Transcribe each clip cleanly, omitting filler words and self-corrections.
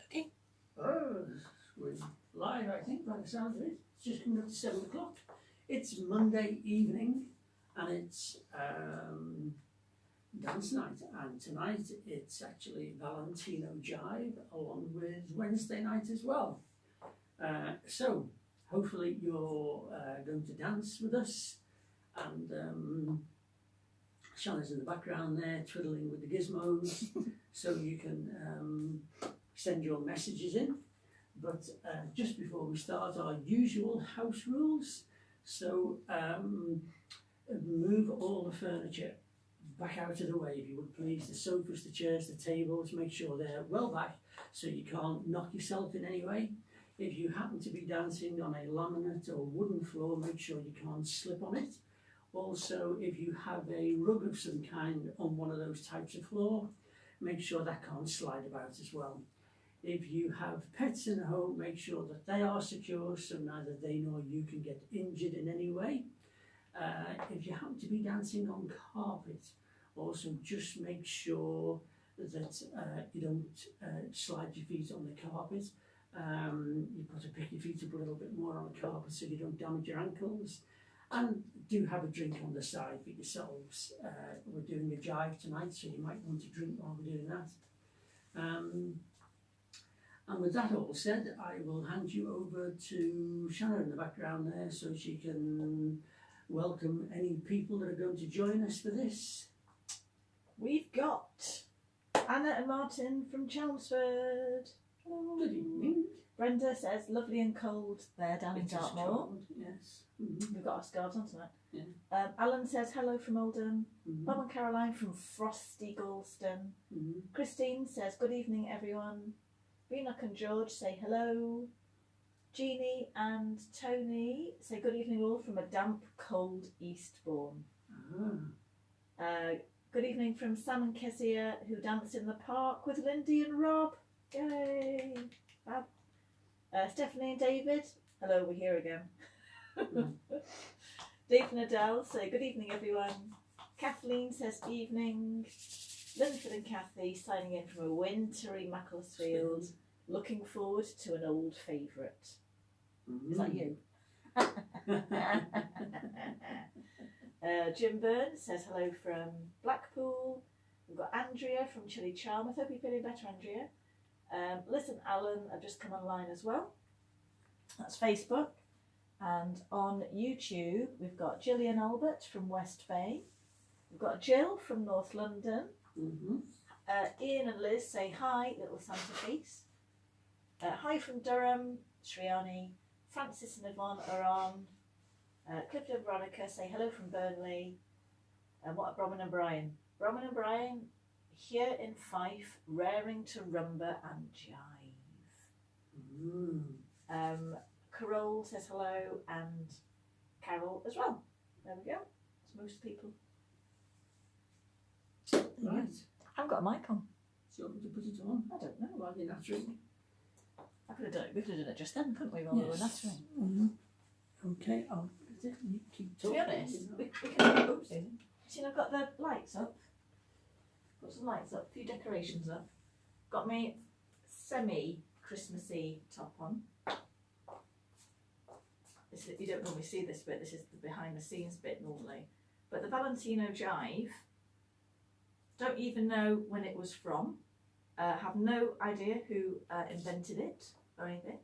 Okay. Oh, we're live, I think, by the sound of it. It's just coming up to 7 o'clock. It's Monday evening, and it's dance night. And tonight it's actually Valentino Jive, along with Wednesday night as well. So hopefully you're going to dance with us. And Shannon's in the background there, twiddling with the gizmos, so you can send your messages in. But just before we start, our usual house rules. So move all the furniture back out of the way, if you would please. The sofas, the chairs, the tables, make sure they're well back so you can't knock yourself in any way. If you happen to be dancing on a laminate or wooden floor, make sure you can't slip on it. Also, if you have a rug of some kind on one of those types of floor, make sure that can't slide about as well. If you have pets in the home, make sure that they are secure so neither they nor you can get injured in any way. If you happen to be dancing on carpet, also just make sure that you don't slide your feet on the carpet. You've got to pick your feet up a little bit more on the carpet so you don't damage your ankles. And do have a drink on the side for yourselves. We're doing a jive tonight, so you might want to drink while we're doing that. And with that all said, I will hand you over to Shannon in the background there so she can welcome any people that are going to join us for this. We've got Anna and Martin from Chelmsford. Good evening. Brenda says, lovely and cold there down in Dartmoor. Cold, yes. Mm-hmm. We've got our scarves on tonight. Yeah. Alan says, hello from Oldham. Mm-hmm. Bob and Caroline from frosty Galston. Mm-hmm. Christine says, good evening everyone. Enoch and George say hello. Jeannie and Tony say good evening all from a damp, cold Eastbourne. Good evening from Sam and Kezia, who danced in the park with Lindy and Rob. Yay! Fab. Stephanie and David, hello, we're here again. Dave and Adele say good evening everyone. Kathleen says evening. Linford and Kathy signing in from a wintry Macclesfield, looking forward to an old favourite. Mm-hmm. Is that you? Jim Burns says hello from Blackpool. We've got Andrea from Chilly Charmouth. Hope you're feeling better, Andrea. Liz and Alan have just come online as well. That's Facebook. And on YouTube, we've got Gillian Albert from West Bay. We've got Jill from North London. Mm-hmm. Ian and Liz say hi, little Santa face. Hi from Durham, Shriani. Francis and Yvonne are on. Clifford and Veronica say hello from Burnley. And what are Bromwell and Brian? Bromwell and Brian here in Fife, raring to rumba and jive. Mm. Carol says hello, and Carol as well. There we go. It's most people. Right. I've got a mic on. So you want me to put it on? I don't know. While you're nattering? I could have done it. We could have done it just then, couldn't we, while we were nattering? Mm-hmm. Okay, I'll keep To talking. be honest, we can. Oops. See, I've got the lights up. Got some lights up, a few decorations up. Got me semi-Christmassy top on. You don't normally see this bit. This is the behind the scenes bit normally. But the Valentino Jive. Don't even know when it was from. Have no idea who invented it or anything.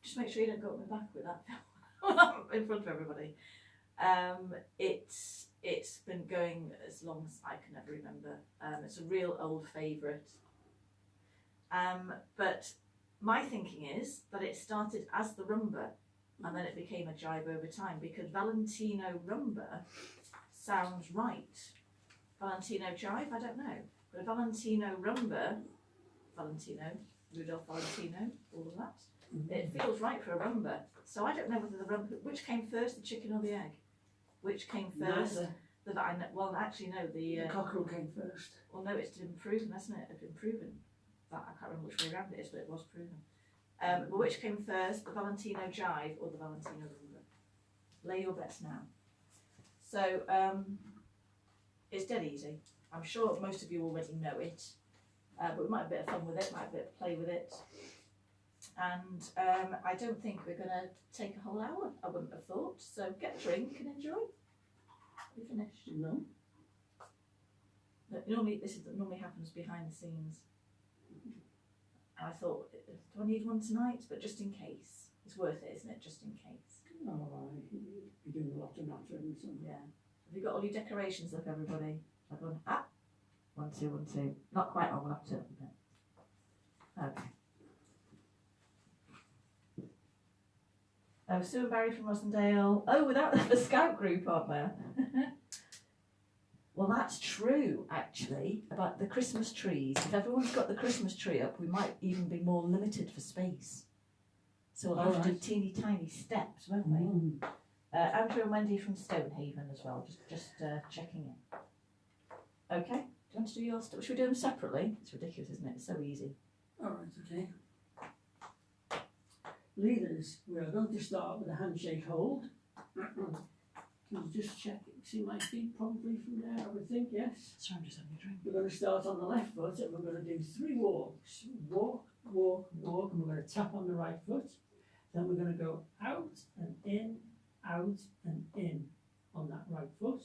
Just make sure you don't go up my back with that in front of everybody. It's been going as long as I can ever remember. It's a real old favourite. But my thinking is that it started as the rumba and then it became a jive over time, because Valentino rumba sounds right. Valentino jive, I don't know. But a Valentino rumba, Rudolph Valentino, all of that, it feels right for a rumba. So I don't know whether the rumba, which came first, the chicken or the egg? Which came first? Well, actually, no, the cockerel came first. Well, no, it's been proven, hasn't it? It's been proven. That I can't remember which way around it is, but it was proven. But which came first, the Valentino Jive or the Valentino rumba? Lay your bets now. So, it's dead easy. I'm sure most of you already know it, but we might have a bit of fun with it, might have a bit of play with it. And I don't think we're going to take a whole hour, I wouldn't have thought. So get a drink and enjoy. We finished? No. Normally happens behind the scenes. And I thought, do I need one tonight? But just in case. It's worth it, isn't it? Just in case. Oh, you're doing a lot of nattering. So. Yeah. Have you got all your decorations up, everybody? I've gone, 1, 2, 1, 2. Not quite on, we'll have to up a bit. Okay. Oh, Sue and Barry from Rosendale. Oh, without the scout group, aren't there? Well, that's true, actually, about the Christmas trees. If everyone's got the Christmas tree up, we might even be more limited for space. So we'll have to do teeny tiny steps, won't we? Andrew and Wendy from Stonehaven as well, just checking in. Okay, do you want to do your stuff? Should we do them separately? It's ridiculous, isn't it? It's so easy. All right, okay. Leaders, we are going to start with a handshake hold. Can you just check, see my feet probably from there, I would think, yes? Sorry, I'm just having a drink. We're going to start on the left foot and we're going to do 3 walks. Walk, walk, walk, and we're going to tap on the right foot. Then we're going to go out and in on that right foot.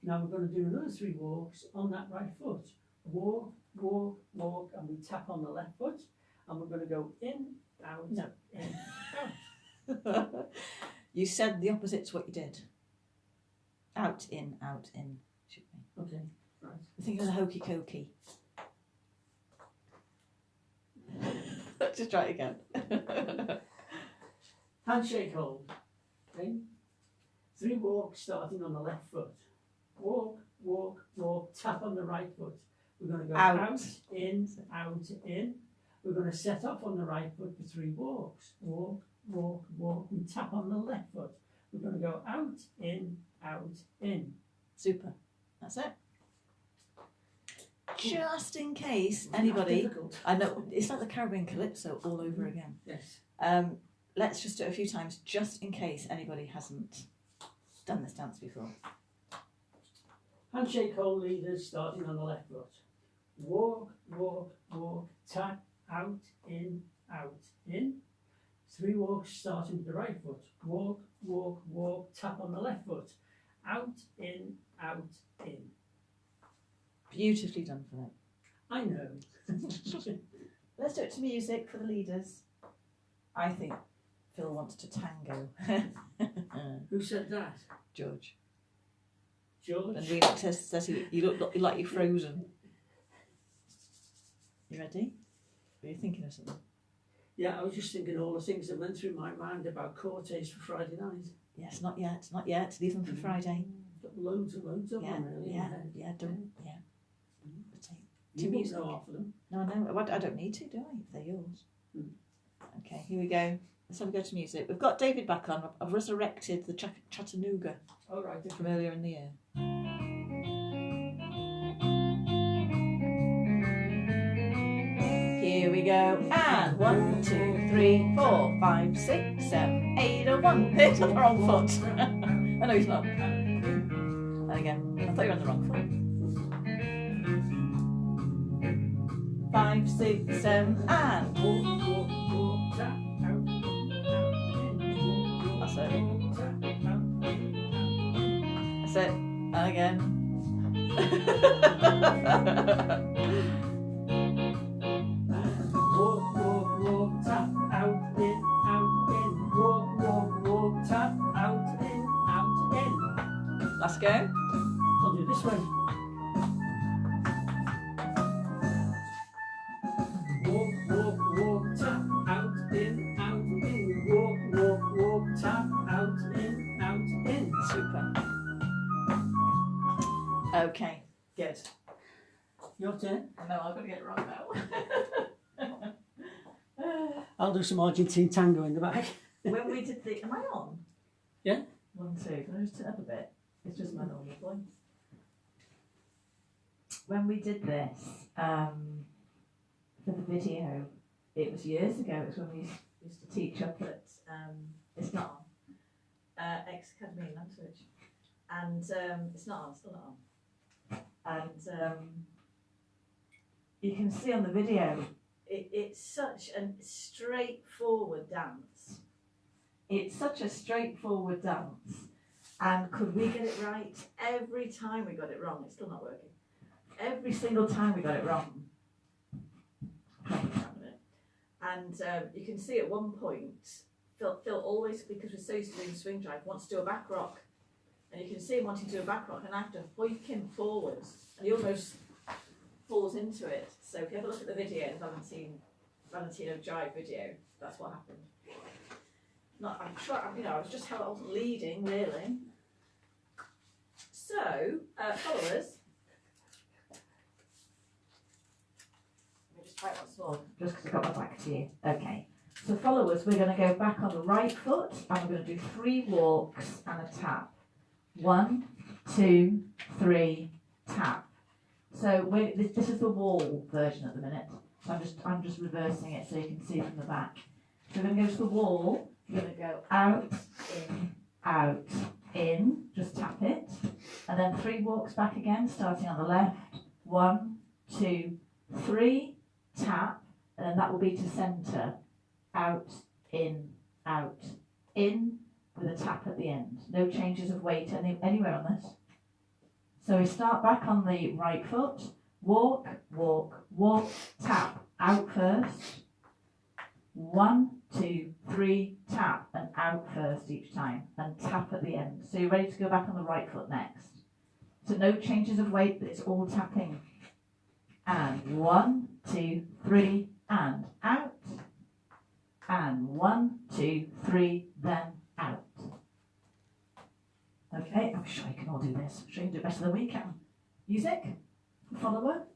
Now we're going to do another 3 walks on that right foot. Walk, walk, walk, and we tap on the left foot. And we're going to go in, out, in, out. You said the opposite to what you did. Out, in, should be. Okay, right. I think it was a hokey cokey. Let's just try it again. Handshake hold. Okay. 3 walks starting on the left foot. Walk, walk, walk, tap on the right foot. We're going to go out, in, in. We're going to set off on the right foot for 3 walks. Walk, walk, walk, and tap on the left foot. We're going to go out, in. Super. That's it. Just in case anybody, I know it's like the Caribbean Calypso all over again. Yes. Let's just do it a few times, just in case anybody hasn't done this dance before. Handshake hold, leaders, starting on the left foot. Walk, walk, walk, tap, out, in, 3 walks starting with the right foot. Walk, walk, walk, tap on the left foot. Out, in. Beautifully done for them. I know. Let's do it to music for the leaders. I think Phil wants to tango. Who said that? George. George? And Rena says you look like you're frozen. You ready? Are you thinking of something? Yeah, I was just thinking all the things that went through my mind about Cortes for Friday night. Yes, not yet. Leave them for Friday. Got loads of them, really. Don't. You won't know half of them. No, I don't need to, do I? If they're yours. Okay, here we go. Let's have a go to music. We've got David back on. I've resurrected the Chattanooga from earlier in the year. Here we go. And 1, 2, 3, 4, 5, 6, 7, 8, 1. It's on the wrong foot. Oh no, he's not. And again, I thought you were on the wrong foot. 5, 6, 7, and walk, walk, walk, tap, out, in. That's it. That's it. And again. Walk, walk, walk, tap, out, in. Walk, walk, walk, tap, out, in. Let's go. I'll do this way. Walk, walk, walk, tap, out, in. Walk, walk, walk, tap, out, in. Super. Okay, good. Your turn. No, I've got to get it wrong now. I'll do some Argentine tango in the back. When we did the... Am I on? Yeah. 1, 2. Can I just turn up a bit? It's just my normal voice. When we did this for the video, it was years ago. It was when we used to teach up at it's not on Ex Academy in Nantwich, and it's not on, still not on. And you can see on the video it's such a straightforward dance. It's such a straightforward dance. And could we get it right? Every time we got it wrong, it's still not working. Every single time we got it wrong. And you can see at one point, Phil always, because we're so used to doing swing drive, wants to do a back rock. And you can see him wanting to do a back rock, and I have to hoik him forwards. And he almost falls into it. So if you have a look at the video, the Valentino Jive video, that's what happened. I'm sure, I was just how I wasn't leading, really. So, followers, let me just try it once more, just because I've got my back to you. Okay. So followers, we're going to go back on the right foot, and we're going to do 3 walks and a tap. 1, 2, 3, tap. So this is the wall version at the minute. So I'm just reversing it so you can see from the back. So we're going to go to the wall. We're going to go out, in, just tap it. And then 3 walks back again, starting on the left. 1, 2, 3, tap. And then that will be to centre. Out, in, with a tap at the end. No changes of weight anywhere on this. So we start back on the right foot. Walk, walk, walk, tap. Out first. 1, 2, 3, tap, and out first each time, and tap at the end. So you're ready to go back on the right foot next. So no changes of weight, but it's all tapping. And 1, 2, 3, and out. And 1, 2, 3, then out. Okay, I'm sure you can all do this. I'm sure you can do it better than we can. Music, follower.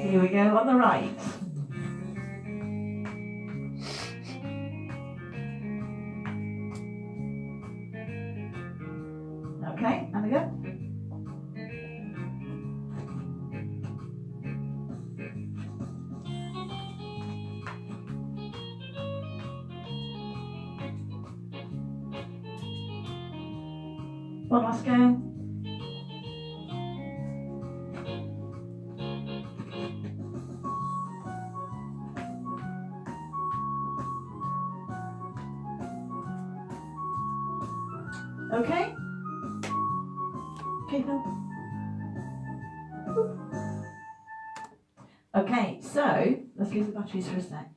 Here we go on the right. Okay, and we go. One last go. Okay? Okay, Phil? Okay, so let's leave the batteries for a sec.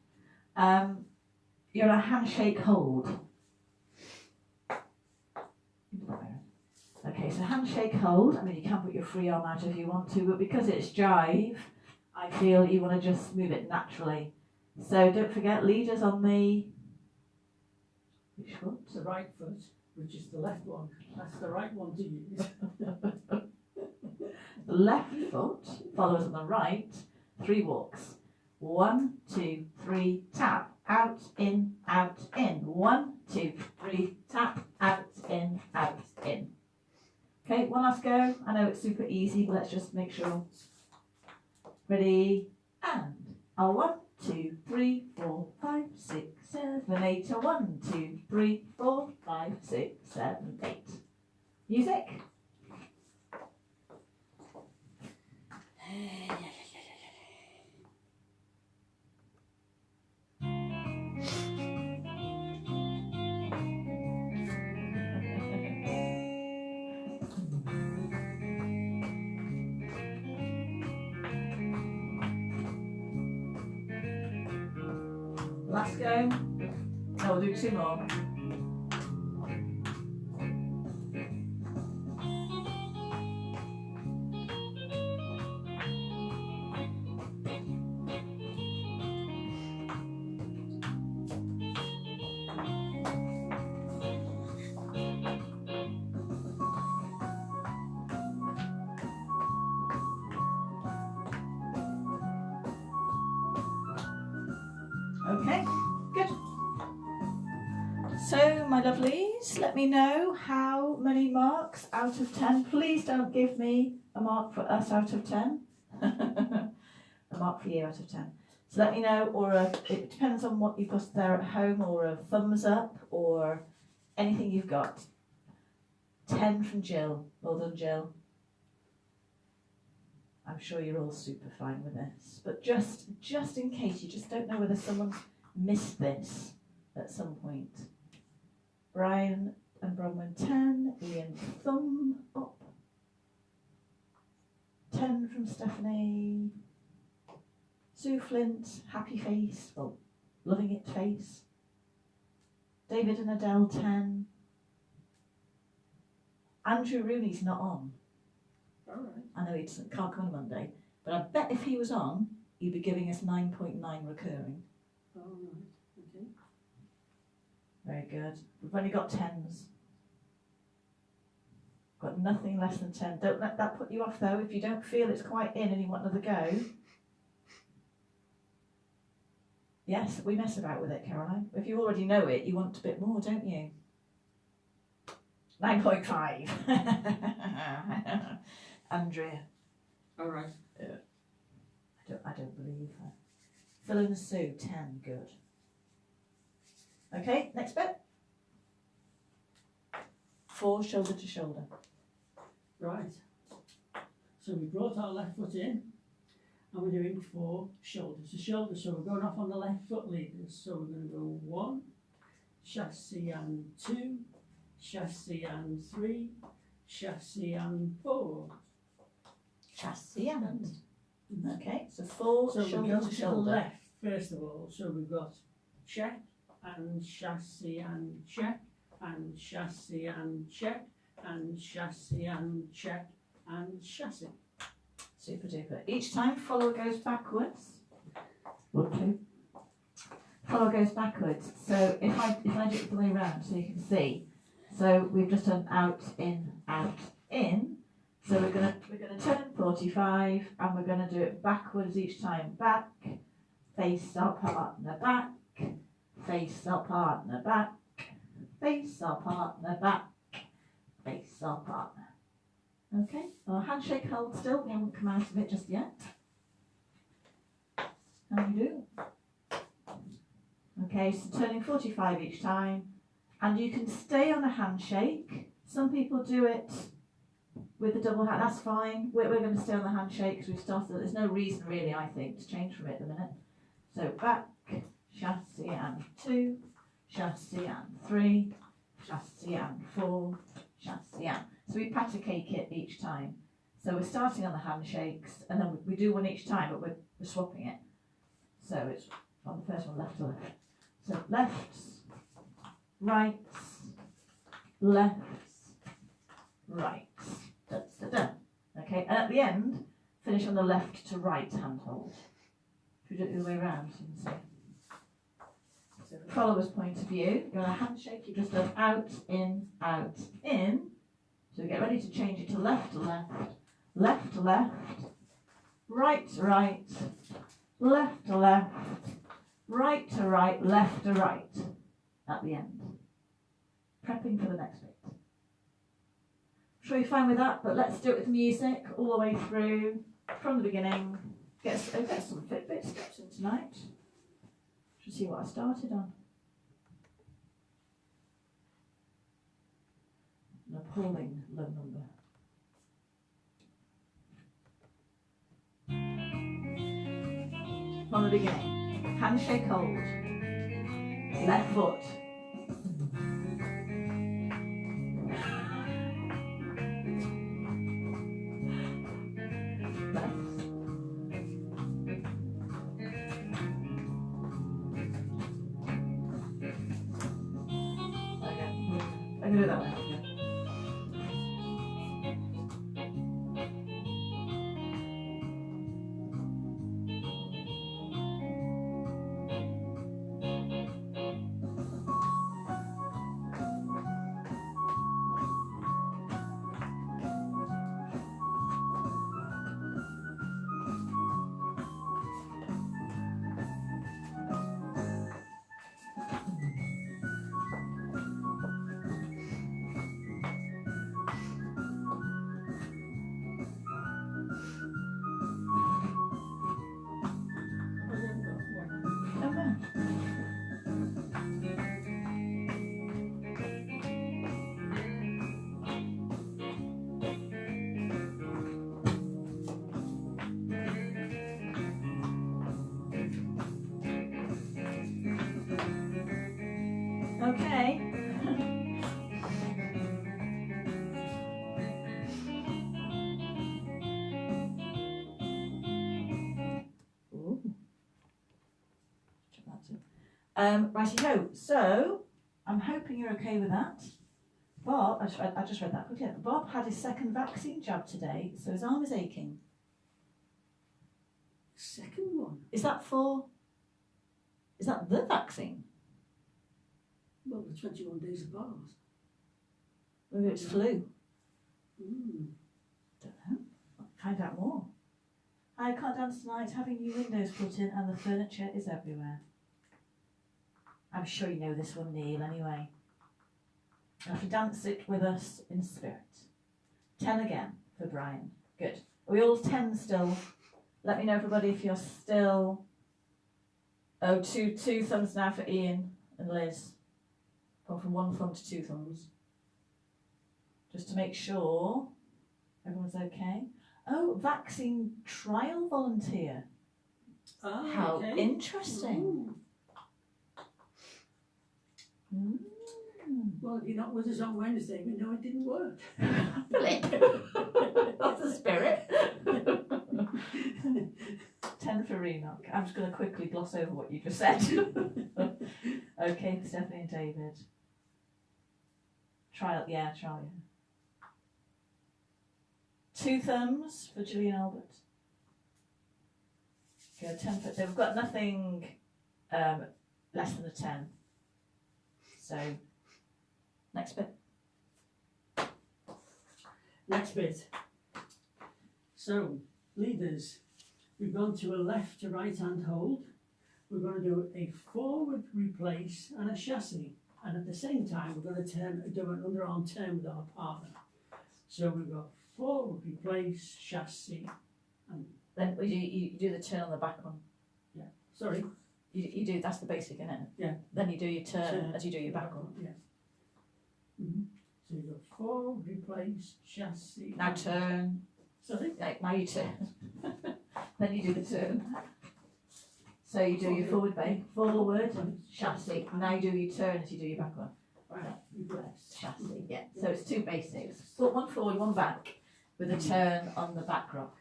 You're in a handshake hold. Okay, so handshake hold. I mean, you can put your free arm out if you want to, but because it's jive, I feel you want to just move it naturally. So don't forget, leaders on the... Which foot? The right foot, which is the left one. That's the right one to use. The left foot follows on the right. 3 walks. 1, 2, 3, tap. Out, in, out, in. 1, 2, 3, tap. Out, in, out, in. Okay, one last go. I know it's super easy, but let's just make sure. Ready? And. 1, 2, 3, 4, 5, 6, 7, 8. 1, 2, 3, 4, 5, 6, 7, 8. Music. Last go. No, we'll do 2 more. Okay, good. So, my lovelies, let me know how many marks out of 10. Please don't give me a mark for us out of 10. A mark for you out of 10. So let me know, or it depends on what you've got there at home, or a thumbs up, or anything you've got. 10 from Jill. Well done, Jill. I'm sure you're all super fine with this, but just in case, you just don't know whether someone's missed this at some point. Brian and Bronwyn 10, Ian thumb up. 10 from Stephanie. Sue Flint, happy face, well, loving it face. David and Adele 10. Andrew Rooney's not on. All right. I know can't come on Monday, but I bet if he was on, he'd be giving us 9.9 recurring. All right. Okay. Very good. We've only got 10s. Got nothing less than 10. Don't let that put you off though. If you don't feel it's quite in and you want another go. Yes, we mess about with it, Caroline. If you already know it, you want a bit more, don't you? 9.5. Andrea. All right. I don't believe her. Phil and Sue, 10. Good. Okay, next bit. 4 shoulder to shoulder. Right. So we brought our left foot in and we're doing 4 shoulder to shoulder. So we're going off on the left foot leaders. So we're going to go 1, chassis and 2, chassis and 3, chassis and 4. Chassis and. Okay, so 4 So we shoulder go to to the shoulder. left first of all. So we've got check and chassis and check and chassis and check and chassis and check and chassis. Super duper. Each time follower goes backwards. 1, 2. Follower goes backwards. So if I do it the way around so you can see. So we've just done out, in, out, in. So we're gonna turn 45 and we're gonna do it backwards each time. Back, face our partner, back, face our partner, back, face our partner, back, face our partner. Okay, our handshake hold still, we haven't come out of it just yet. How do you do? Okay, so turning 45 each time, and you can stay on a handshake. Some people do it with the double hand, that's fine. We're going to stay on the handshake because we've started. There's no reason really, I think, to change from it at the minute. So back, chassis and 2, chassis and 3, chassis and 4, chassis and. So we pat a cake it each time. So we're starting on the handshakes, and then we do one each time, but we're swapping it. So it's on the first one, left to left. So lefts, rights, lefts, rights. Da, da, da. Okay, and at the end, finish on the left to right hand hold. Should we do it the other way around so you can see? So from follower's point of view, you're on a handshake, you've just done out, in, in. So we get ready to change it to left, left, left, left, right, right, left, left, right to right, left to right at the end. Prepping for the next bit. I'm sure you're fine with that, but let's do it with music all the way through from the beginning. Get some Fitbit steps in tonight. Should see what I started on. An appalling low number. From the beginning. Handshake hold. Left foot. Left. Okay. I can do that one. Righty-ho, so I'm hoping you're okay with that. Bob, I just read that quickly. Bob had his second vaccine jab today, so his arm is aching. Second one? Is that the vaccine? Well, the 21 days apart. Maybe it's flu. Mm. Don't know. I'll find out more. I can't dance tonight, having new windows put in and the furniture is everywhere. I'm sure you know this one, Neil, anyway. You have to dance it with us in spirit. 10 again for Brian. Good. Are we all 10 still? Let me know, everybody, if you're still... Oh, two thumbs now for Ian and Liz. Gone from 1 thumb to 2 thumbs. Just to make sure everyone's okay. Oh, vaccine trial volunteer. Oh, How okay. interesting. Mm. Well, you're not with us on Wednesday, we know it didn't work. That's the spirit. 10 for Enoch. I'm just going to quickly gloss over what you just said. Okay, for Stephanie and David. Trial, yeah. 2 thumbs for Gillian Albert. Good, 10 for, they've got nothing less than a 10. So, next bit. Next bit. So, leaders, we've gone to a left to right hand hold. We're going to do a forward replace and a chassis. And at the same time, we're going to do an underarm turn with our partner. So we've got forward replace, chassis, and Then you do the turn on the back one. yeah. Sorry. You do, that's the basic, isn't it? Yeah. Then you do your turn as you do your back one. Yeah. Mm-hmm. So you've got forward replace, chassis. Now turn. Sorry. Like, now you turn. Then you do the turn. So you do your forward base, forward, chassis. Now you do your turn as you do your back one. Right. Replace. Chassis, yeah. So it's 2 basics. Put 1 forward, 1 back, with a turn on the back rock.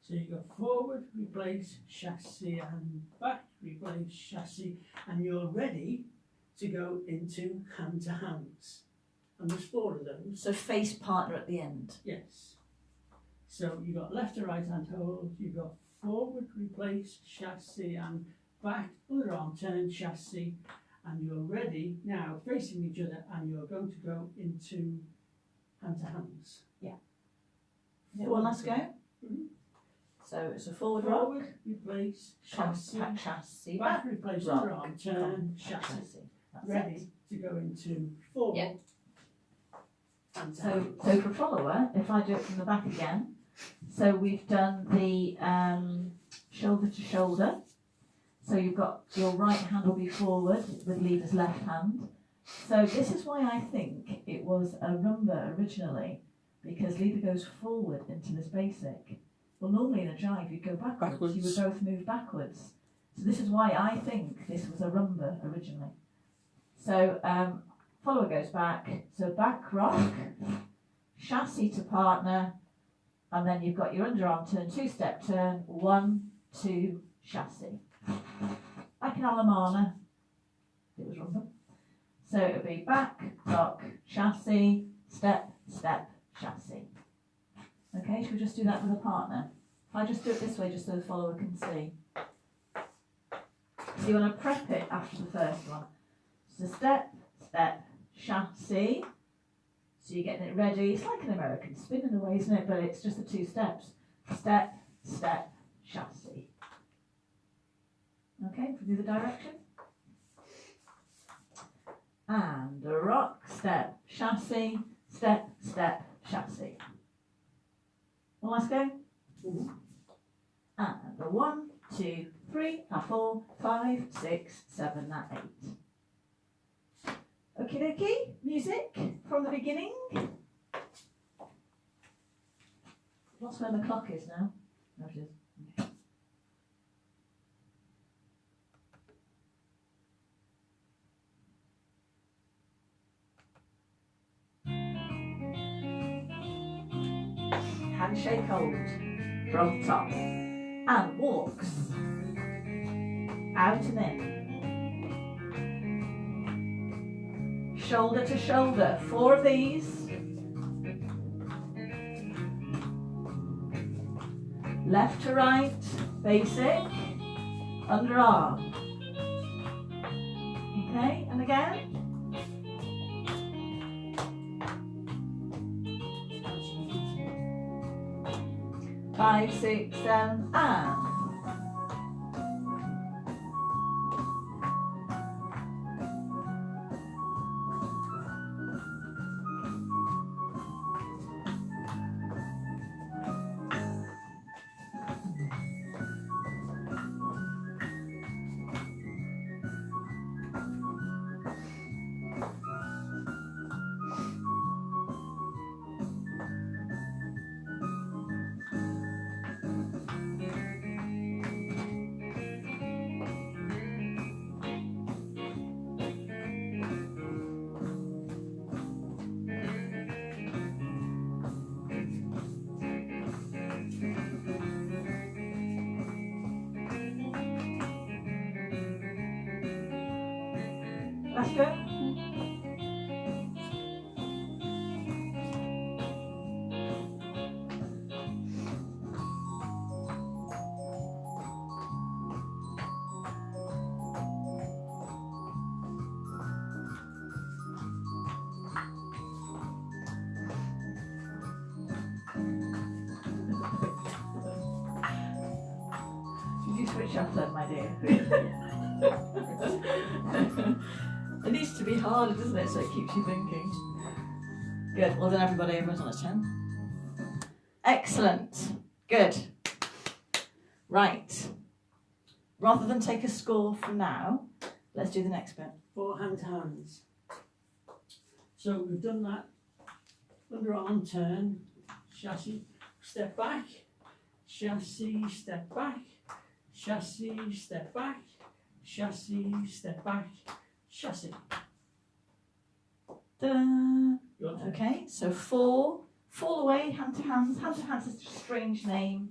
So you go forward, replace, chassis, and back, replace, chassis, and you're ready to go into hand to hands. And there's 4 of those. So face partner at the end. Yes. So you've got left to right hand hold, you've got forward, replace, chassis, and back, underarm turn, chassis, and you're ready now facing each other, and you're going to go into hand to hands. Yeah. One last go. Mm-hmm. So it's a forward rock, Forward, replace, chassis, chassis, back, replace, rock, underarm turn, chassis. That's Ready it. to go into forward. Yeah. And to So hands. for follower, if I do it from the back again, so we've done the shoulder to shoulder. So you've got your right hand will be forward with leader's left hand. So this is why I think it was a rumba originally, because leader goes forward into this basic. Well, normally in a jive you'd go backwards. You would both move backwards. So this is why I think this was a rumba originally. So follower goes back. So back rock, chassis to partner, and then you've got your underarm turn, 2-step turn, 1, 2, chassis. Like an Alamana, it was rumba. So it would be back, rock, chassis, step, step, chassis. Okay, should we just do that with a partner? If I just do it this way, just so the follower can see. So you want to prep it after the first one. So step, step, chassis. So you're getting it ready. It's like an American spin in a way, isn't it? But it's just the 2 steps. Step, step, chassis. Okay, do the direction. And a rock, step, chassis, step, step, chassis. One last go. Mhm. And a 1, 2, 3, a 4, 5, 6, 7, and 8. Okie dokie, music from the beginning. Lost where the clock is now. There it is. Okay. Handshake hold from top and walks. out and in. Shoulder to shoulder, 4 of these. Left to right, basic, underarm. Okay, and again. 5, 6, 7, and. Let's go. Did you switch off then, my dear? It needs to be harder, doesn't it, so it keeps you thinking. Good, well done everybody, everyone's on a 10. Excellent, good. Right, rather than take a score from now, let's do the next bit. Forehand to hands. So we've done that underarm turn, chassis, step back, chassis, step back, chassis, step back, chassis, step back, chassis. Okay, so 4, fall away, hand to hands. Hand to hands is a strange name.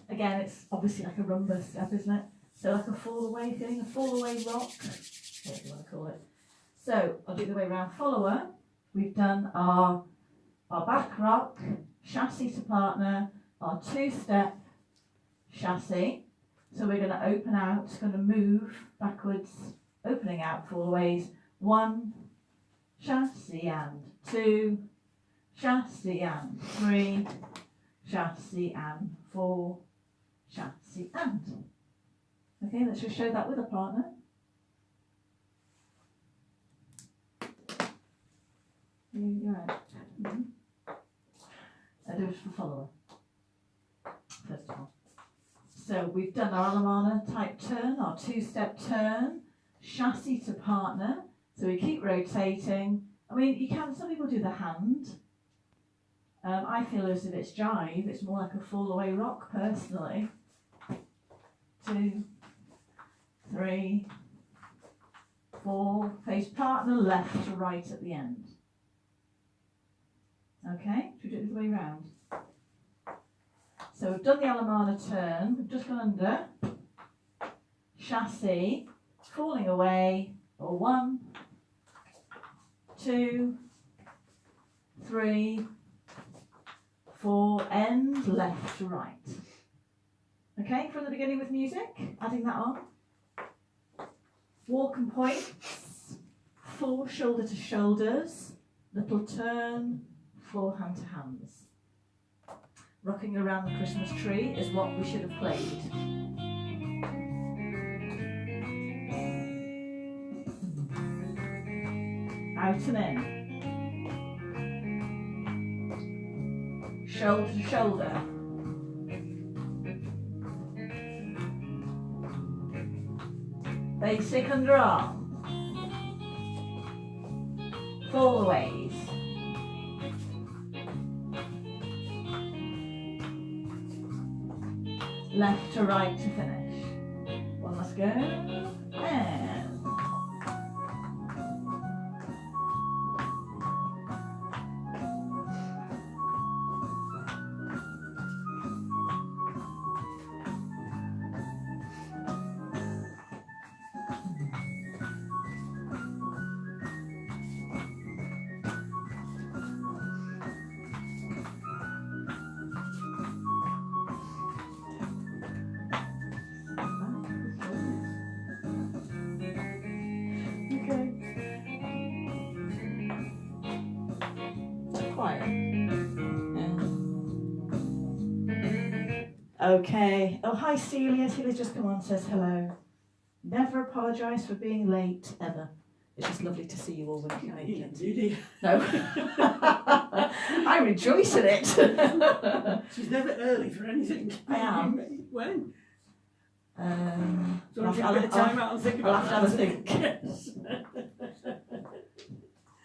Again, it's obviously like a rumba step, isn't it? So like a fall away thing, a fall away rock, whatever you want to call it. So I'll do the way around. Follower, we've done our back rock, chassis to partner, our 2-step chassis. So we're going to open out, going to move backwards, opening out, fall aways. 1, chassis and 2, chassis and 3, chassis and 4, chassis and. Okay, let's just show that with a partner. You're right. I do it for follower, first of all. So we've done our Alemana type turn, our 2-step turn, chassis to partner. So we keep rotating. I mean, you can, some people do the hand. I feel as if it's jive, it's more like a fall away rock personally. 2, 3, 4, face partner, left to right at the end. Okay, should we do it the way round? So we've done the Alemana turn, we've just gone under, chassis, falling away, or 1, 2, 3, 4, end, left to right. Okay, from the beginning with music, adding that on. Walk and points, 4 shoulder to shoulders, little turn, 4 hand to hands. Rocking around the Christmas tree is what we should have played. Out and in. Shoulder to shoulder. Basic underarm. Fall aways. Left to right to finish. One last go. And quiet. Okay. Oh, hi Celia. Celia's just come on and says hello. Never apologise for being late, ever. It's just lovely to see you all when you make it. Do you? No. I rejoice in it. She's never early for anything. I am. When? Do you want to take a bit of time out and think about I'll have to that? have a think.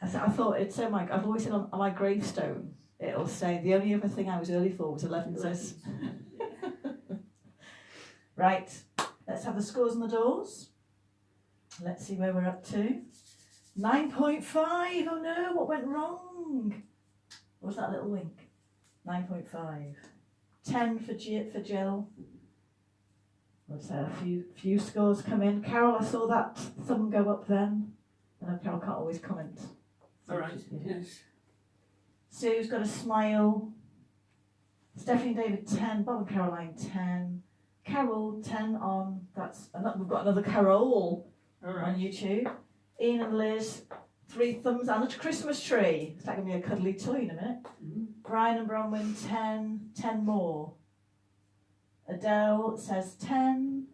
I thought it's so I've always said on my gravestone, it'll say the only other thing I was early for was 11s. Right, let's have the scores on the doors. Let's see where we're up to. 9.5. Oh no, what went wrong? What was that little wink? 9.5. 10 for Jill. Let's have a few scores come in. Carol, I saw that thumb go up then. I know Carol can't always comment. All right. Yes. Sue's got a smile. Stephanie and David 10. Bob and Caroline 10. Carol 10 on. We've got another Carol on YouTube. Ian and Liz 3 thumbs and a Christmas tree. It's like gonna be a cuddly toy in a minute. Mm-hmm. Brian and Bronwyn 10. 10 more. Adele says 10.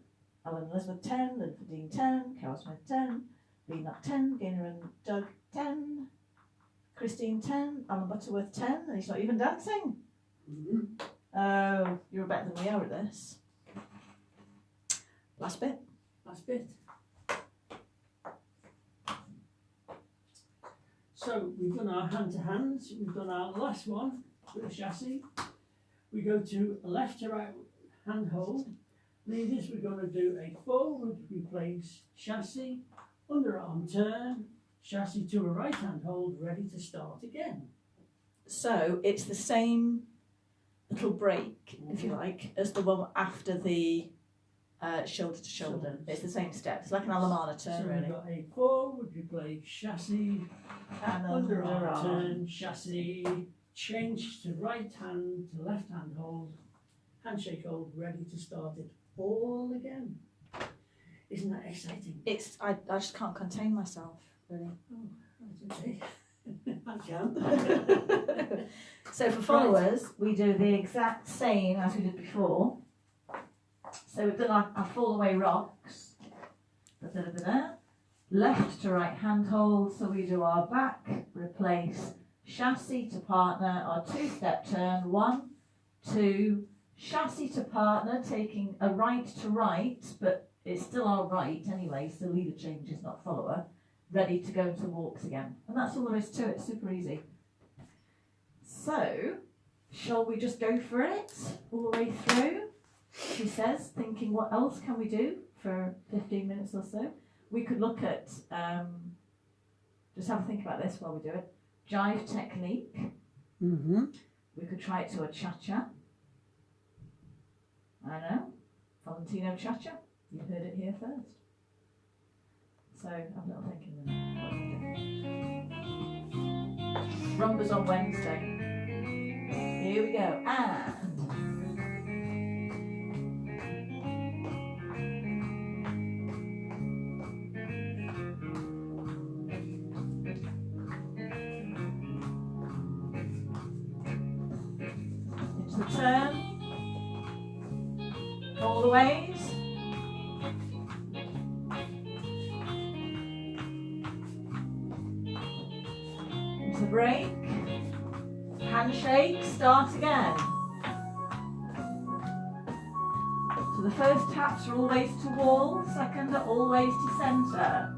Alan and Elizabeth 10. Linford Dean 10. Carol Smith 10. Lee Nut 10. Gaynor and Doug 10. Christine 10. Alan Butterworth 10. And he's not even dancing. Mm-hmm. Oh, you're better than we are at this. Last bit. Last bit. So we've done our hand to hands. We've done our last one with the chassis. We go to a left to right hand hold. Leaders, we're going to do a forward replace chassis, underarm turn, chassis to a right hand hold, ready to start again. So it's the same little break, if you like, as the one after the shoulder to shoulder. It's the same step. It's like an Alamana turn, so really. we've got a forward replace chassis, And underarm turn, chassis, change to right hand to left hand hold, handshake hold, ready to start it all again. Isn't that exciting? I just can't contain myself, really. Oh, that's okay. I can. So for followers, we do the exact same as we did before. So we've done our fall away rocks. Da-da-da-da-da. Left to right hand hold. So we do our back, replace, chassis to partner, our 2-step turn. 1, 2, chassis to partner, taking a right to right, but it's still our right anyway, so leader changes, not follower. Ready to go into walks again. And that's all there is to it, super easy. So, shall we just go for it all the way through? She says, thinking what else can we do for 15 minutes or so? We could look at, just have a think about this while we do it. Jive technique. Mm-hmm. We could try it to a cha-cha. I know, Valentino cha-cha. You heard it here first. So, I'm not thinking then. Rumba's on Wednesday. Here we go. And into the turn. All the ways. Into the break. Handshake, start again. So the first taps are always to wall, second are always to centre.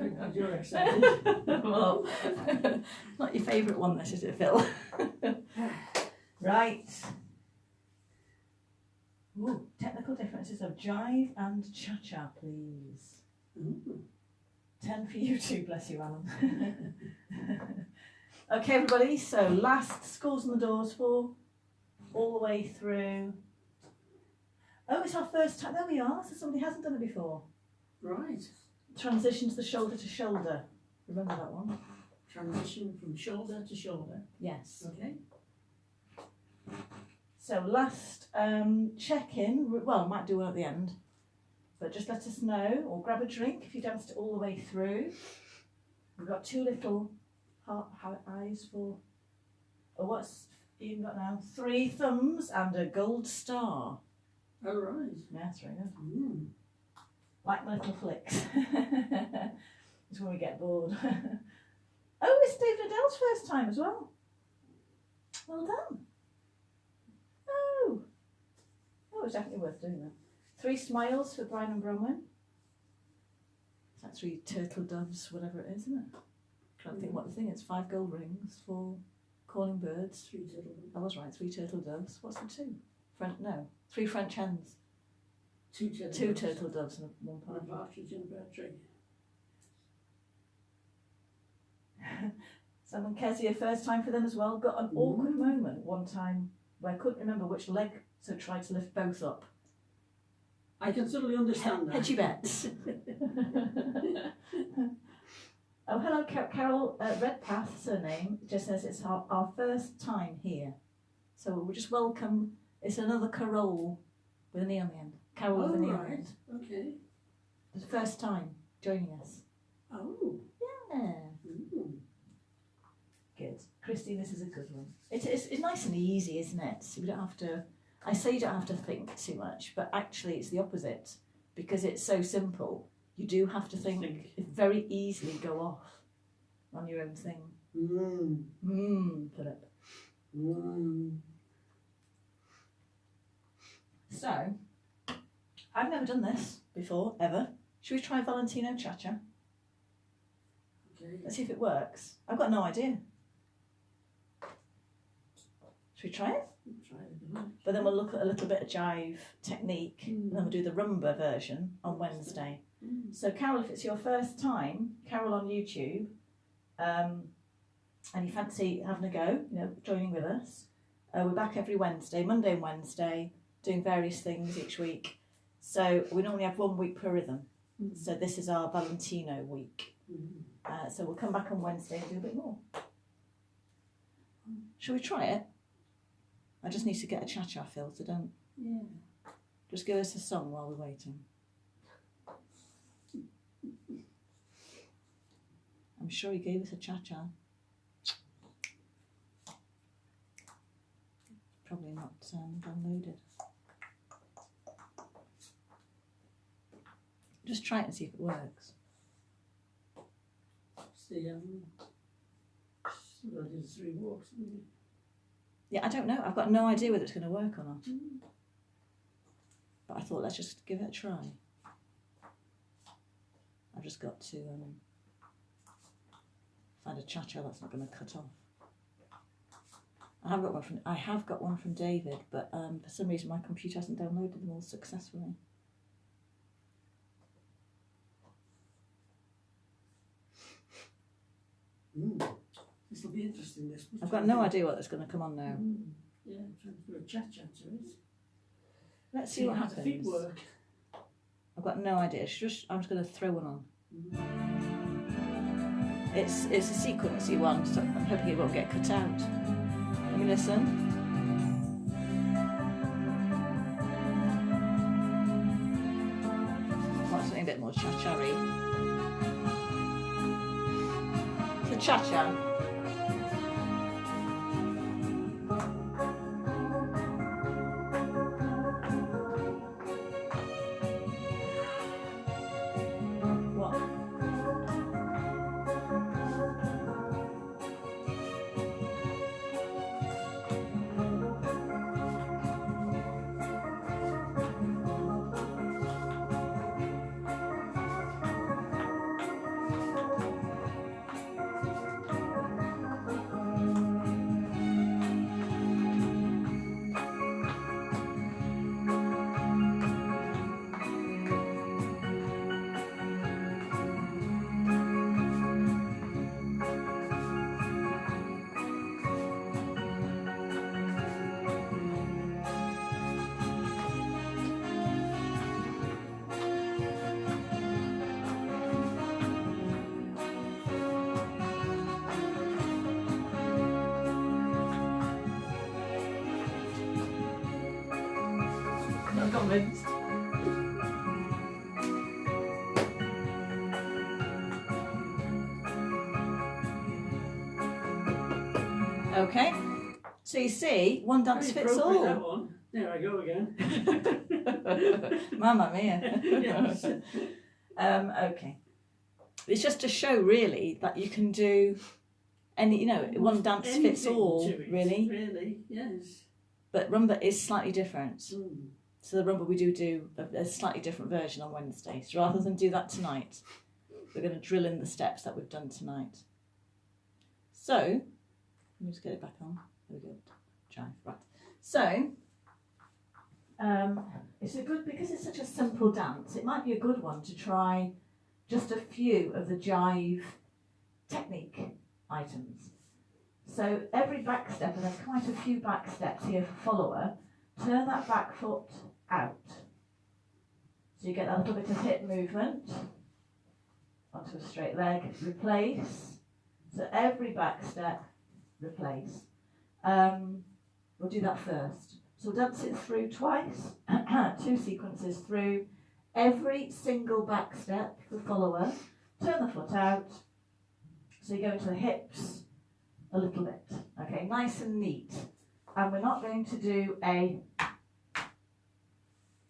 I'm glad you're excited. Well, not your favourite one, this is it, Phil? Right. Ooh, technical differences of jive and cha-cha, please. Ooh. 10 for you too, bless you, Alan. Okay, everybody, so last schools on the doors for all the way through. Oh, it's our first time. There we are. So somebody hasn't done it before. Right. Transitions the shoulder to shoulder. Remember that one? Transition from shoulder to shoulder. Yes. Okay. So last check-in. Well, might do one at the end, but just let us know or grab a drink if you danced it all the way through. We've got two little eyes for. Oh, what's you got now? 3 thumbs and a gold star. All right. Yeah, that's very good. Mm. Like my little flicks. It's when we get bored. Oh, it's David Adele's first time as well. Well done. Oh, it's definitely worth doing that. 3 smiles for Brian and Bronwyn. Is that 3 turtle doves, whatever it is, isn't it? Trying to think what the thing is. 5 gold rings for calling birds. 3 turtle doves. I was right. 3 turtle doves. What's the 2? 3 French hens. 2 turtle 2 doves. turtle doves and 1 And a partridge. partridge in a bird tree. Sam and Kezia, first time for them as well. Got an awkward moment one time where I couldn't remember which leg, so tried to lift both up. I can totally understand that. Hedgy bets. Oh, hello, Carol Redpath, surname. It just says it's our first time here. So we'll just welcome, it's another Carol with an E on the end. Carol with an E on the end. Okay. It's the first time joining us. Oh. Yeah. Mm. Good. Christine, this is a good one. It's nice and easy, isn't it? So you don't have to, I say you don't have to think too much, but actually it's the opposite. Because it's so simple, you do have to think. Very easily go off on your own thing. Philip. So, I've never done this before, ever. Should we try Valentino Cha-Cha? Okay. Let's see if it works. I've got no idea. Should we try it? Try it. But then we'll look at a little bit of jive technique, and then we'll do the rumba version on Wednesday. So Carol, if it's your first time, Carol on YouTube, and you fancy having a go, joining with us, we're back every Wednesday, Monday and Wednesday, doing various things each week. So we normally have 1 week per rhythm. So this is our Valentino week. So we'll come back on Wednesday and do a bit more. Shall we try it? I just need to get a cha-cha, Phil, so don't. Yeah. Just give us a song while we're waiting. I'm sure he gave us a cha-cha. Probably not downloaded. Just try it and see if it works. See, so I did 3 walks, didn't you? Yeah, I don't know. I've got no idea whether it's going to work or not. But I thought let's just give it a try. I've just got to find a cha-cha that's not going to cut off. I have got one from David, but for some reason my computer hasn't downloaded them all successfully. This will be interesting. This. I've got no idea what that's going to come on now. Yeah, trying to do a cha-cha to it. Let's see what how the feet happens. work. I've got no idea. I'm just going to throw one on. It's a sequency one, so I'm hoping it won't get cut out. Let me listen. Want something a bit more cha-cha-y. It's a cha-cha. convinced. Okay, so you see, one dance Very fits appropriate, that all. one. There I go again. Mamma mia. Yes. Okay. It's just to show really that you can do any, you know, one dance fits Anything all, to it, really. Really, yes. But rumba is slightly different. Mm. So the rumba we do a slightly different version on Wednesday. So rather than do that tonight, we're going to drill in the steps that we've done tonight. So, let me just get it back on. There we go. Jive. Right. So, it's a good, because it's such a simple dance, it might be a good one to try just a few of the jive technique items. So every back step, and there's quite a few back steps here for follower, turn that back foot out. So you get that little bit of hip movement onto a straight leg, replace. So every back step, replace. We'll do that first. So we'll dance it through twice, 2 sequences through. Every single back step, the follower, turn the foot out. So you go into the hips a little bit. Okay, nice and neat. And we're not going to do a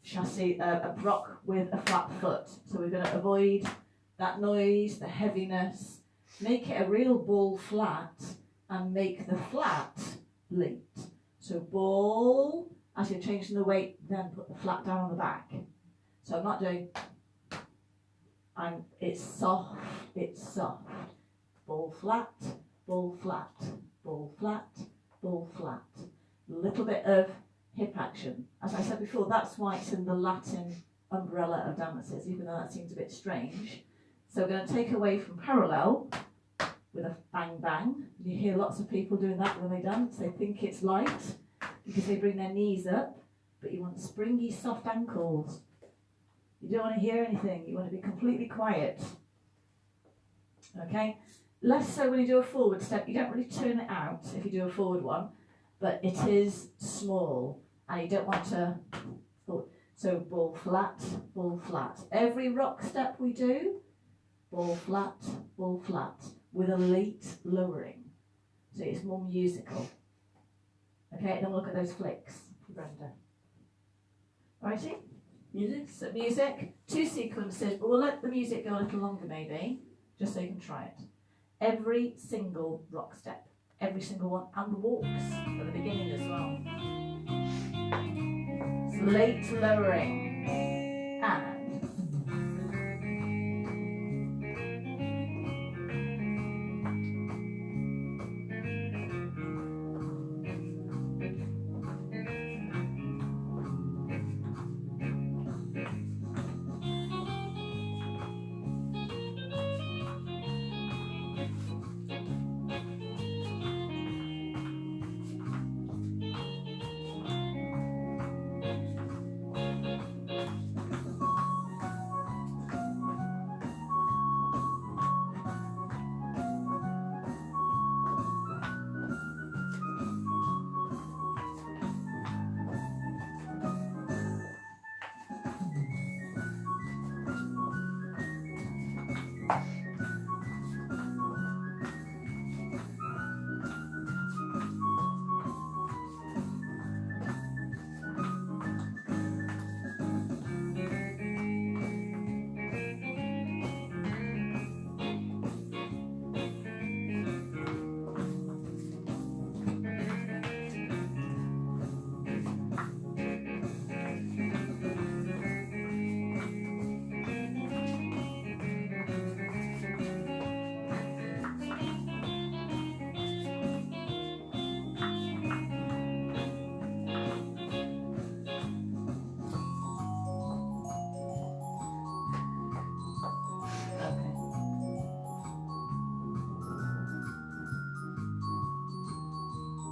chassis, a brock with a flat foot. So we're going to avoid that noise, the heaviness, make it a real ball flat and make the flat lead. So ball, as you're changing the weight, then put the flat down on the back. So I'm not doing, it's soft, ball flat, ball flat, ball flat, ball flat. A little bit of hip action. As I said before, that's why it's in the Latin umbrella of dances, even though that seems a bit strange. So we're going to take away from parallel with a bang bang. You hear lots of people doing that when they dance. They think it's light because they bring their knees up, but you want springy, soft ankles. You don't want to hear anything. You want to be completely quiet. Okay? Less so when you do a forward step. You don't really turn it out if you do a forward one, but it is small and you don't want to. So ball flat, ball flat. Every rock step we do, ball flat, with a late lowering. So it's more musical. Okay, then we'll look at those flicks for Brenda. Alrighty? Music? So music, 2 sequences, but we'll let the music go a little longer maybe, just so you can try it. Every single rock step, every single one, and the walks at the beginning as well. So late lowering, and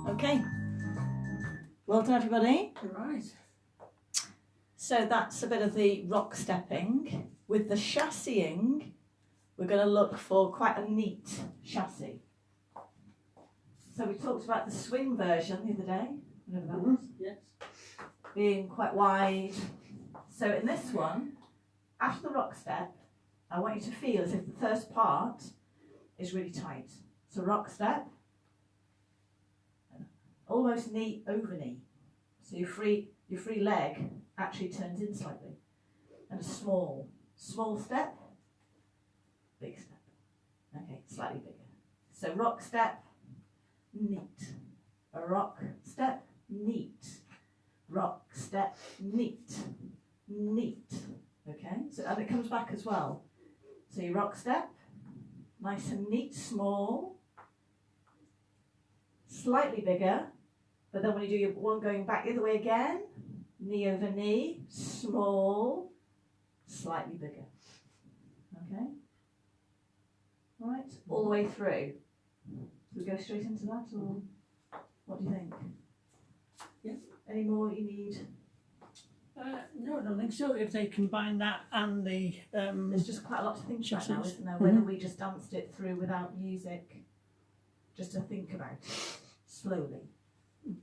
okay. Well done, everybody. Right. So that's a bit of the rock stepping. With the chassising, we're going to look for quite a neat chassis. So we talked about the swing version the other day, whatever that was, Yes. being quite wide, So in this one, after the rock step, I want you to feel as if the first part is really tight. So rock step, almost knee over knee. So your free leg actually turns in slightly. And a small step, big step. Okay, slightly bigger. So rock step, neat. A rock step, neat. Rock step, neat. Neat. Okay, so and it comes back as well. So your rock step, nice and neat, small, slightly bigger, but then when you do your one going back the other way again, knee over knee, small, slightly bigger. Okay? All right, all the way through. Do we go straight into that, or what do you think? Yeah. Any more you need? No, I don't think so. If they combine that and the There's just quite a lot to think about now, chassis. isn't there? Whether we just danced it through without music, just to think about it slowly,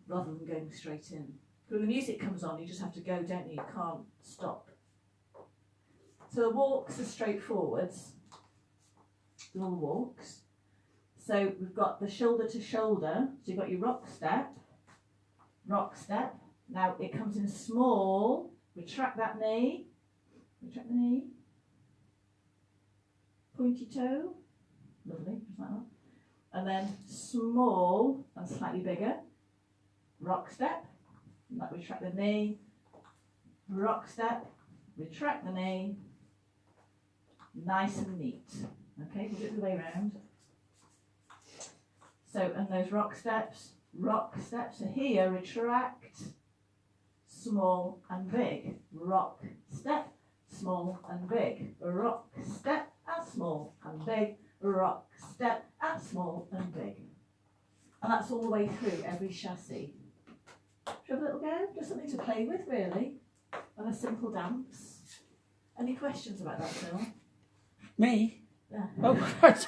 rather than going straight in. When the music comes on, you just have to go, don't you? You can't stop. So the walks are straightforwards. All the walks. So we've got the shoulder to shoulder. So you've got your rock step. Now it comes in small. Retract that knee. Retract the knee. Pointy toe. Lovely, just like that. And then small and slightly bigger. Rock step. Like retract the knee. Rock step. Retract the knee. Nice and neat. Okay, we'll do it the way round. So, and those rock steps. So here, retract, small and big. Rock step, small and big. Rock step, and small and big. Rock step, and small and big. And that's all the way through every chassis. Should we have a little go? Just something to play with, really. And a simple dance. Any questions about that, Phil? Me? Yeah. Oh, right.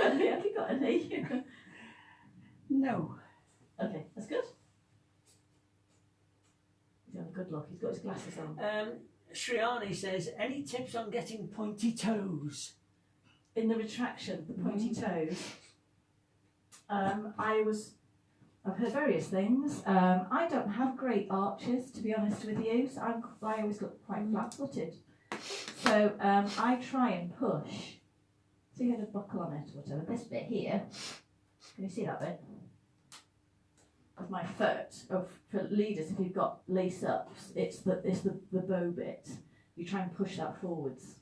Have you got any? No. Okay, that's good. He's having a good look. He's got his glasses on. Sriani says, any tips on getting pointy toes? In the retraction, the pointy toes. I've heard various things. I don't have great arches, to be honest with you. So I always look quite flat-footed. So I try and push. So you had a buckle on it or whatever. This bit here. Can you see that bit? Of my foot. For leaders, if you've got lace-ups, it's the bow bit. You try and push that forwards.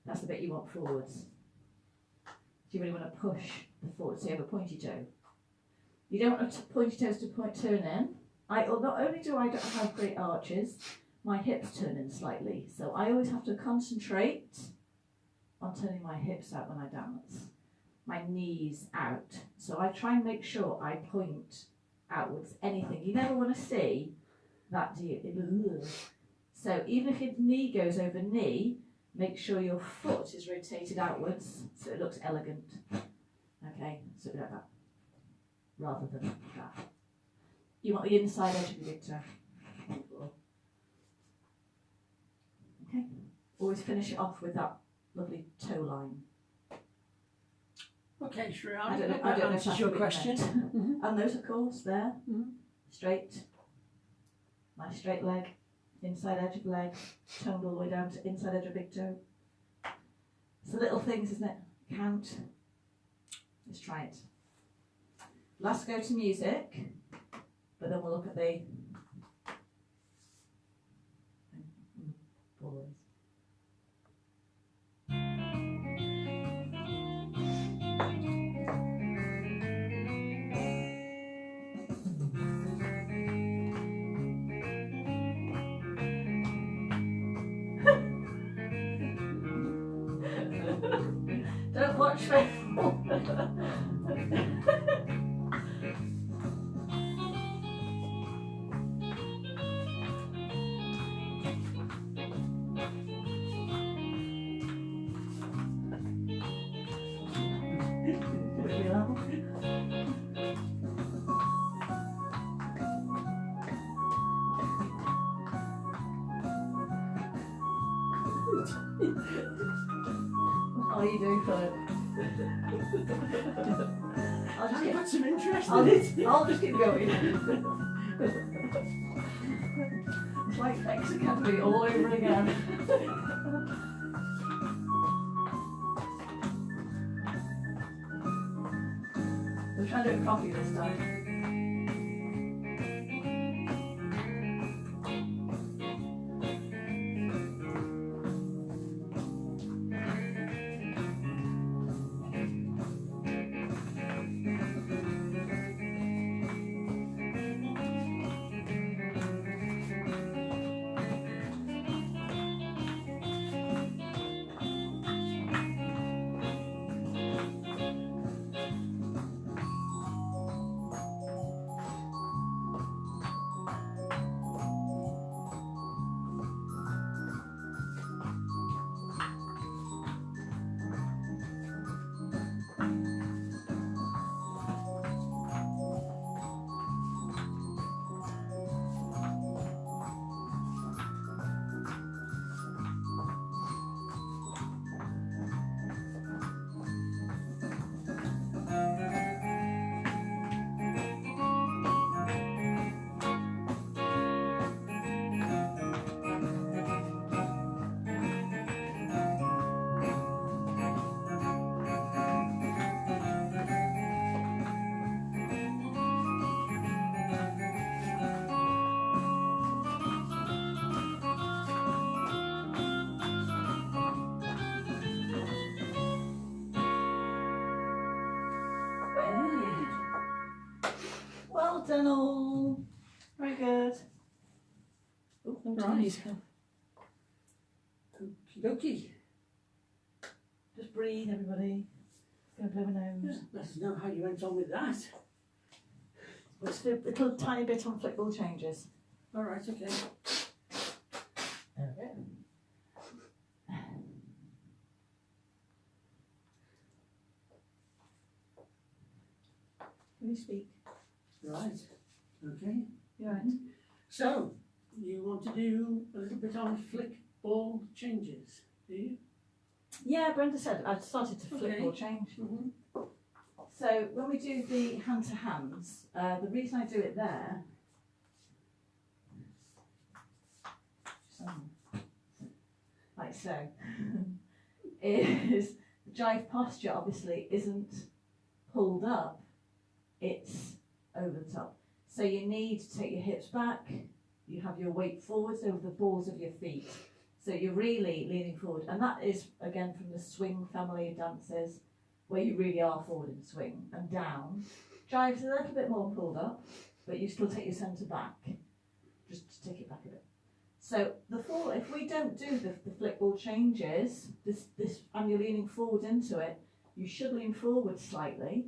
That's the bit you want forwards. So you really want to push the forward. So you have a pointy toe. You don't want pointy toes to turn in. Not only do I don't have great arches, my hips turn in slightly. So I always have to concentrate on turning my hips out when I dance. My knees out. So I try and make sure I point outwards. Anything. You never want to see that, do you? So even if your knee goes over knee, make sure your foot is rotated outwards so it looks elegant. Okay, so like that. Rather than that. You want the inside edge of your big toe. Okay, always finish it off with that lovely toe line. Okay, Sriani, I don't know that if answers that's your what it question. meant. And those, of course, there. Straight. Nice straight leg. Inside edge of leg. Toned all the way down to inside edge of big toe. It's the little things, isn't it? Count. Let's try it. Last go to music, but then we'll look at the boys. Don't watch me. What are you doing, Philip? I'll just I've got some interest I'll in it. I'll just keep going. It's like X Academy all over again. We're trying to do it properly this time. Well done all. Very good. Oh, Right. Okie dokie. Just breathe, everybody. Gonna blow my nose. Let us know how you went on with that. Let's do a little tiny bit on flickball changes. All right, okay. There we go. Can you speak? Right, okay. You're right. So, you want to do a little bit on flick ball changes, do you? Yeah, Brenda said I started to flip Okay. ball change. Mm-hmm. So when we do the hand to hands, the reason I do it there, like so, is the jive posture obviously isn't pulled up, it's over the top. So you need to take your hips back, you have your weight forwards over the balls of your feet. So you're really leaning forward, and that is again from the swing family of dances, where you really are forward in swing and down. Jive's a little bit more pulled up, but you still take your centre back, just to take it back a bit. So the fall, if we don't do the flick ball changes, and you're leaning forward into it, you should lean forward slightly.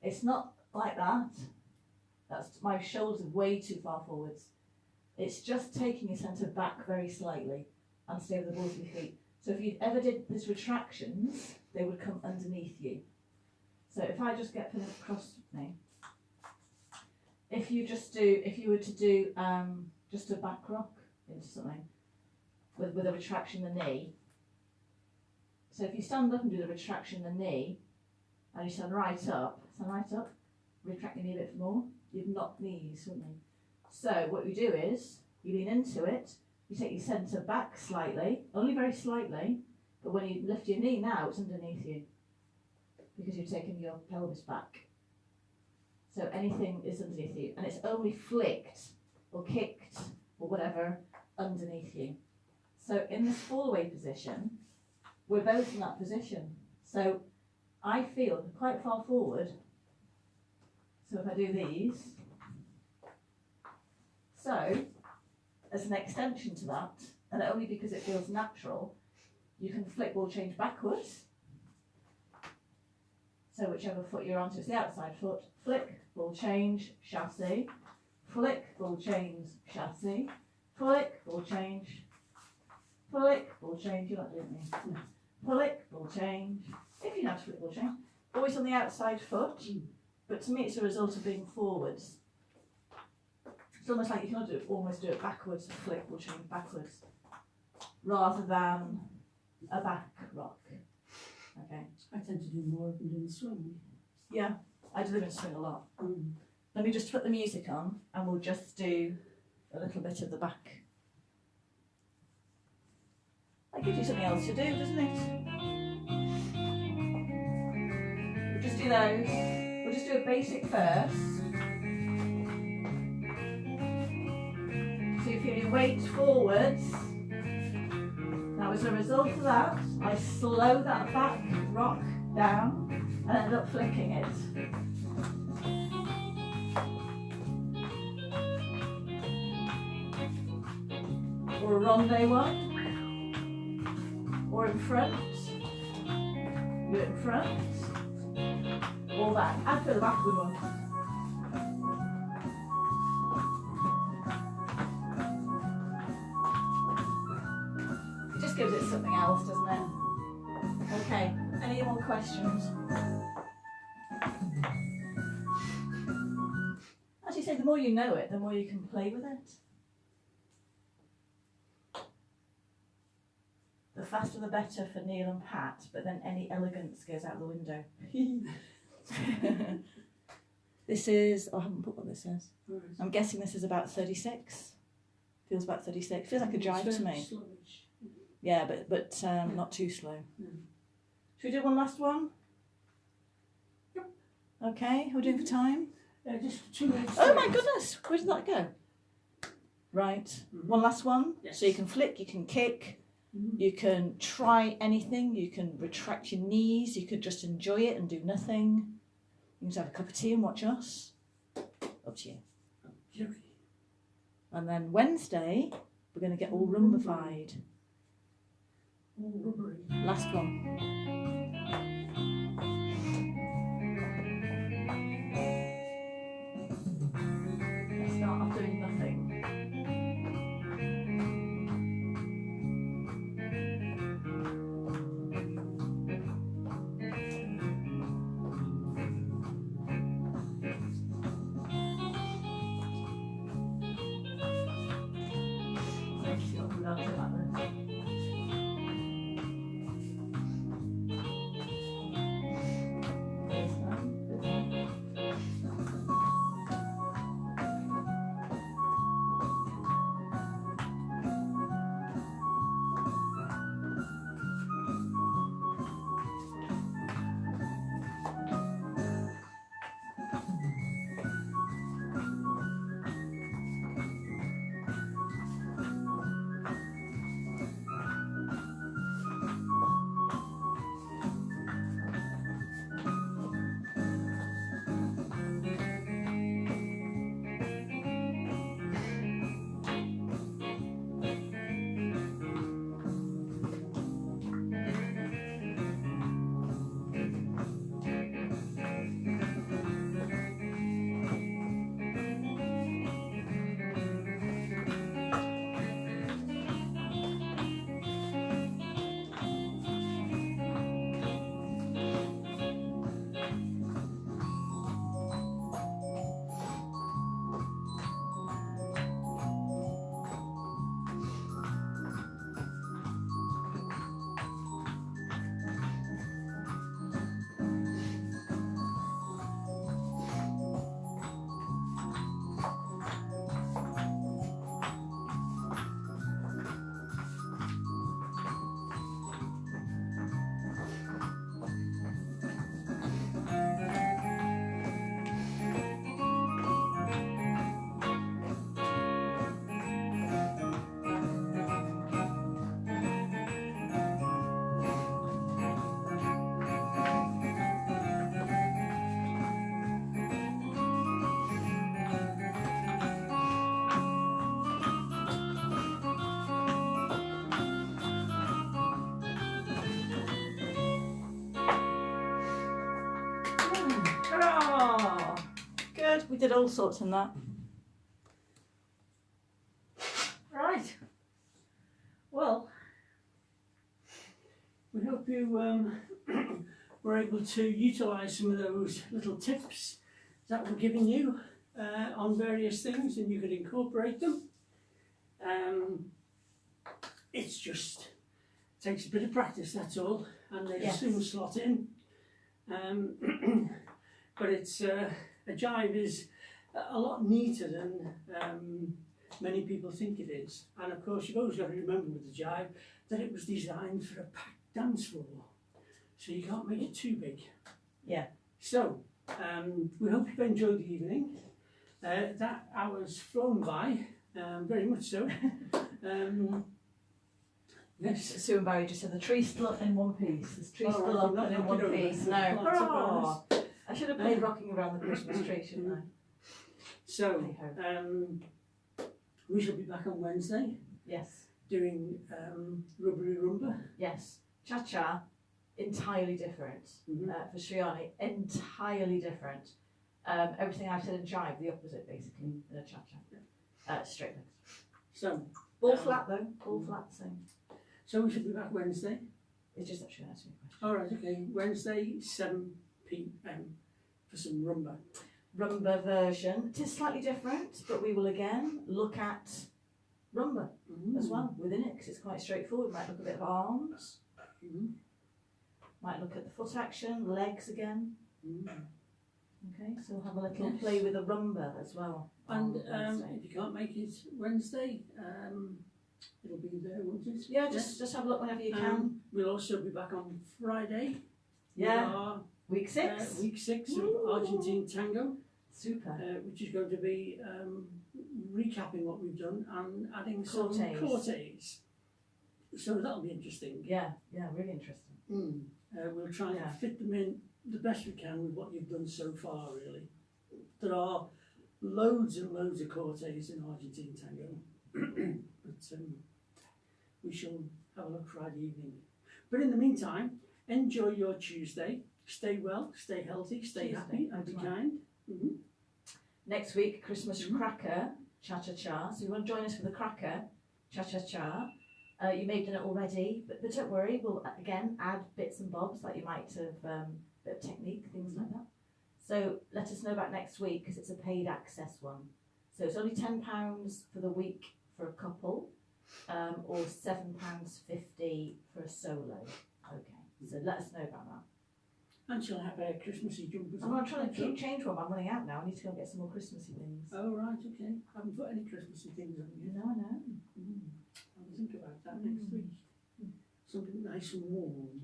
It's not like that. That's my shoulders are way too far forwards. It's just taking your centre back very slightly and stay with the balls of your feet. So if you ever did these retractions, they would come underneath you. So if I just get Philip across me, if you were to do just a back rock into something with a retraction in the knee. So if you stand up and do the retraction in the knee, and you stand right up, retract your knee a bit more, you'd knock knees, wouldn't you? So what you do is, you lean into it, you take your centre back slightly, only very slightly, but when you lift your knee now, it's underneath you, because you've taken your pelvis back. So anything is underneath you, and it's only flicked, or kicked, or whatever, underneath you. So in this fall away position, we're both in that position. So I feel quite far forward, so if I do these, so as an extension to that, and only because it feels natural, you can flick ball change backwards. So whichever foot you're onto, it's the outside foot, flick, ball change, chassis, flick, ball change, chassis, flick, ball change, flick, ball change, you like doing me? Flick, ball change, if you know how to flick ball change, always on the outside foot, but to me it's a result of being forwards. It's almost like you can almost do it backwards, flick ball change backwards, rather than a back rock. Okay. I tend to do more of them in the swing. Yeah, I do them in swing a lot. Mm. Let me just put the music on and we'll just do a little bit of the back. That gives you something else to do, doesn't it? We'll just do those. We'll just do a basic first. So if you weight forwards, now as a result of that, I slow that back rock down and end up flicking it. Or a ronde one. Or in front, do it in front, or back. I'd put the back good one. It just gives it something else, doesn't it? Okay, any more questions? As you say, the more you know it, the more you can play with it. The faster the better for Neil and Pat, but then any elegance goes out the window. This is, oh, I haven't put what this is. Right. I'm guessing this is about 36. Feels about 36. Feels like a jive to me. Slowish. Yeah, but not too slow. No. Should we do one last one? Yep. Okay, how are we doing for time? Just 2 minutes. Oh my goodness, where did that go? Right, Mm-hmm. one last one. Yes. So you can flick, you can kick. Mm-hmm. You can try anything, you can retract your knees, you could just enjoy it and do nothing. You can just have a cup of tea and watch us. Up to you. Okay. And then Wednesday, we're going to get all rumbified. All rubbery. Last one. Let's start off doing nothing. Hurrah! Good, we did all sorts in that. Right. Well, We hope you were able to utilise some of those little tips that we're giving you on various things, and you could incorporate them. It's just Takes a bit of practice, that's all, and they Yes. soon slot in. But it's a jive is a lot neater than many people think it is. And of course, you've always got to remember with the jive that it was designed for a packed dance floor, so you can't make it too big. Yeah. So we hope you've enjoyed the evening. That hour's flown by, very much so. Yes. Sue and Barry just said the tree's still up in one piece. The tree's still up and in one piece. No, hurrah! I should have played Rocking Around the Christmas Tree, shouldn't I? So, we shall be back on Wednesday Yes. doing Rubbery Rumba. Yes. Cha-cha, entirely different. For Sriani, entirely different. Everything I've said in jive, the opposite basically, in a cha-cha. Straight legs. So, All flat though, all flat same. so we should be back Wednesday. It's just that she asked me a question. Alright, okay. Wednesday, 7 p.m. for some rumba. Rumba version. It is slightly different, but we will again look at rumba as well within it, because it's quite straightforward. We might look a bit of arms, might look at the foot action, legs again. Okay, so we'll have a little play with the rumba as well. And on Wednesday. if you can't make it Wednesday, it'll be there, won't it? Yeah, just have a look whenever you can. We'll also be back on Friday. Yeah. With our, Week 6. week 6 of Argentine Tango, Super. which is going to be recapping what we've done and adding some Cortes. cortes. So that'll be interesting. Yeah, really interesting. We'll try and fit them in the best we can with what you've done so far, really. There are loads and loads of cortes in Argentine Tango, but we shall have a look Friday evening. But in the meantime, enjoy your Tuesday. Stay well, stay healthy, stay Tuesday, happy, and be kind. Next week, Christmas cracker, cha-cha-cha. So you want to join us for the cracker, cha-cha-cha. You may have done it already, but don't worry, we'll again add bits and bobs like you might have, bit of technique, things like that. So let us know about next week, because it's a paid access one. So it's only £10 for the week for a couple, or £7.50 for a solo. Okay, so let us know about that. And she'll have a Christmassy jumpers. I'm trying to keep change one, but I'm running out now. I need to go and get some more Christmassy things. Oh, right, okay. I haven't put any Christmassy things on yet. No, I know. I'll think about that next week. Something nice and warm.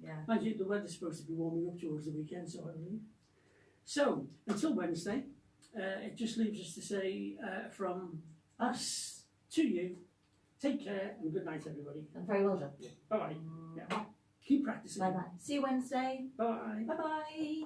Yeah. Mind you, the weather's supposed to be warming up towards the weekend, so I believe. So, until Wednesday, it just leaves us to say from us to you, take care and good night, everybody. And very well done. Bye-bye. Yeah. Keep practicing. Bye-bye. See you Wednesday. Bye. Bye-bye.